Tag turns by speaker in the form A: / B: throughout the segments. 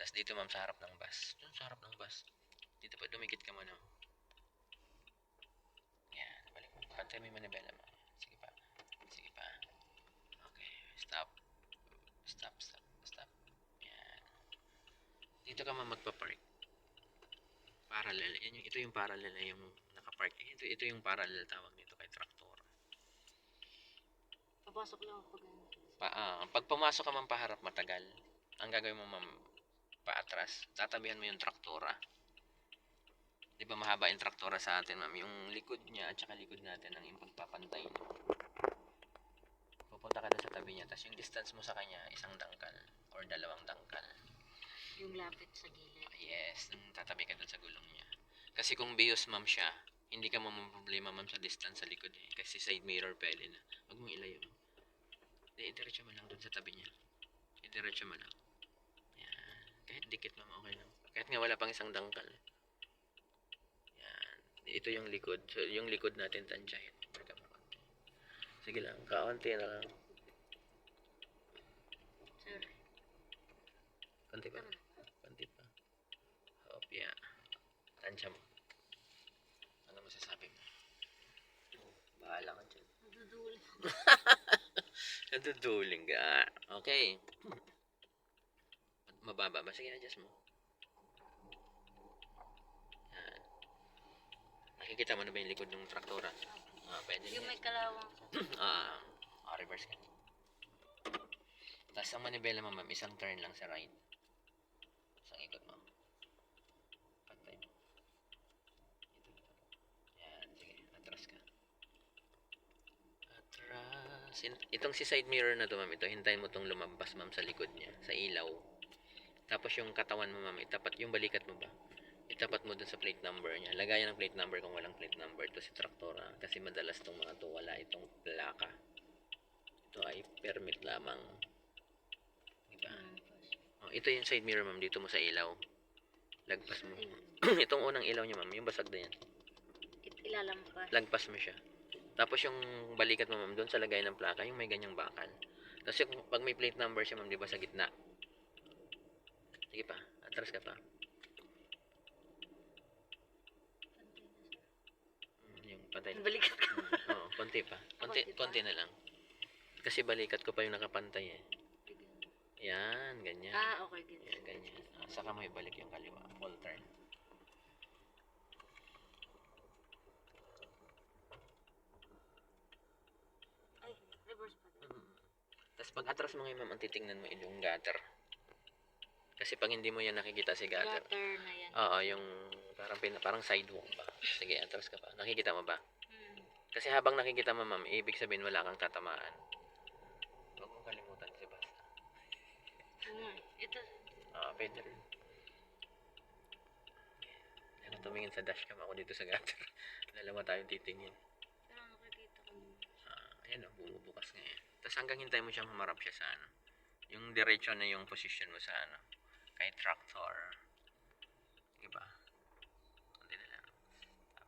A: Tapos dito ma'am sa harap ng bus. Doon sa harap ng bus. Dito pa, dumikit ka muna. Yan, balik mo. Pantay mo yung manibela mo. Sige pa. Sige pa. Okay, stop. Stop, stop, stop. Yan. Dito ka ma'am magpa-park. Parallel. Ito yung parallel na yung naka-park. Ito yung parallel tawag nito kay traktor.
B: Papasok lang ako
A: Pag pumasok ka ma'am paharap, matagal. Ang gagawin mo ma'am, paatras. Tatabihan mo yung traktora. Di ba mahaba yung traktora sa atin ma'am? Yung likod niya at saka likod natin ang yung pagpapantay niya. Pupunta ka doon sa tabi niya. Tapos yung distance mo sa kanya, 1 dangkal or 2 dangkal.
B: yung lapit sa gilid.
A: Yes, tatabi ka doon sa gulong niya. Kasi kung bios ma'am siya, hindi ka problema ma'am sa distance sa likod eh. Kasi side mirror pwede na. Huwag mong ilayo. Idiretso mo lang doon sa tabi niya. Idiretso mo lang. Yan. Kahit dikit ma'am, okay lang. Kahit nga wala pang 1 dangkal. Yan. Ito yung likod. So, yung likod natin tansyahin. Sige lang, kaunti na lang.
B: Sir.
A: Konti pa. Konti pa. Hopya. Tansya mo. Ano masasabi mo? Bahala ka dyan.
B: Naduduling.
A: Naduduling ka. Okay. Mababa ba? Sige, adjust mo. Yan. Nakikita mo na ba yung likod ng traktora? Pwede
B: Yung
A: niya.
B: may kalawang.
A: Reverse ka. Tapos ang manibela mo, ma'am, 1 turn lang sa right. Isang ikot mo. Pantay mo. Yan, sige. Atras ka. Atras. Itong si side mirror na to, ma'am, ito, hintayin mo tong lumabas, ma'am, sa likod niya, sa ilaw. Tapos yung katawan mo, ma'am, itapat, yung balikat mo ba? Itapat mo dun sa plate number niya. Lagayan ng plate number kung walang plate number. Ito si traktora. Kasi madalas tong mga to, wala itong plaka. Ito ay permit lamang. Diba? Ito yung side mirror, ma'am. Dito mo sa ilaw. Lagpas mo. Itong unang ilaw niya, ma'am. Yung basag na yan.
B: Ilalampas.
A: Lagpas mo siya. Tapos yung balikat mo, ma'am, doon sa lagay ng plaka, yung may ganyang bakal. Tapos yung, pag may plate number siya, ma'am, di ba, sa gitna. Sige pa. Atras ka pa. Yung pantay.
B: Balikat ka.
A: Oo, konti pa. Konti na lang. Kasi balikat ko pa yung nakapantay eh. Yan, ganyan.
B: Okay, good.
A: Yan, ganyan. Saka mo ibalik yung kaliwa. Full turn.
B: Ay, reverse pa.
A: Tapos pag atras mo ngayon, ma'am, ang titingnan mo yung gutter. Kasi pag hindi mo yan nakikita si gutter.
B: Gutter na yan.
A: Oo, yung parang sidewalk ba. Sige, atras ka pa. Nakikita mo ba? Kasi habang nakikita mo, ma'am, ibig sabihin wala kang tatamaan. Huwag mong kalimutan si Basta.
B: Ito.
A: Pwede rin. Ako tumingin sa dashcam, ako dito sa gutter. Dalawa tayong titingin.
B: Nakakita ko.
A: Ayan o, bumubukas nga yan. Tapos hanggang hintay mo siyang humarap siya sa ano. Yung diretso na yung position mo sa ano. Kay tractor. Diba? Hindi na lang. Stop.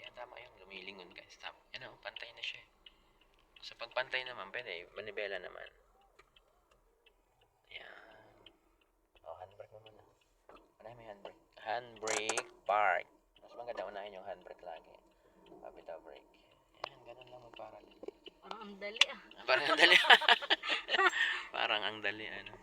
A: Yan, tama yung lumilingon guys. Stop. Yan o, pantay na siya. Sa pagpantay naman, pwede, manibela naman. Yan. Handbrake mo muna. Unahin mo yung handbrake. Handbrake, park. Mas maganda unahin yung handbrake lagi. Bitaw brake. Yan, ganun lang mag-parallel.
B: Parang ang dali
A: Parang ang dali. Parang ang dali, ano.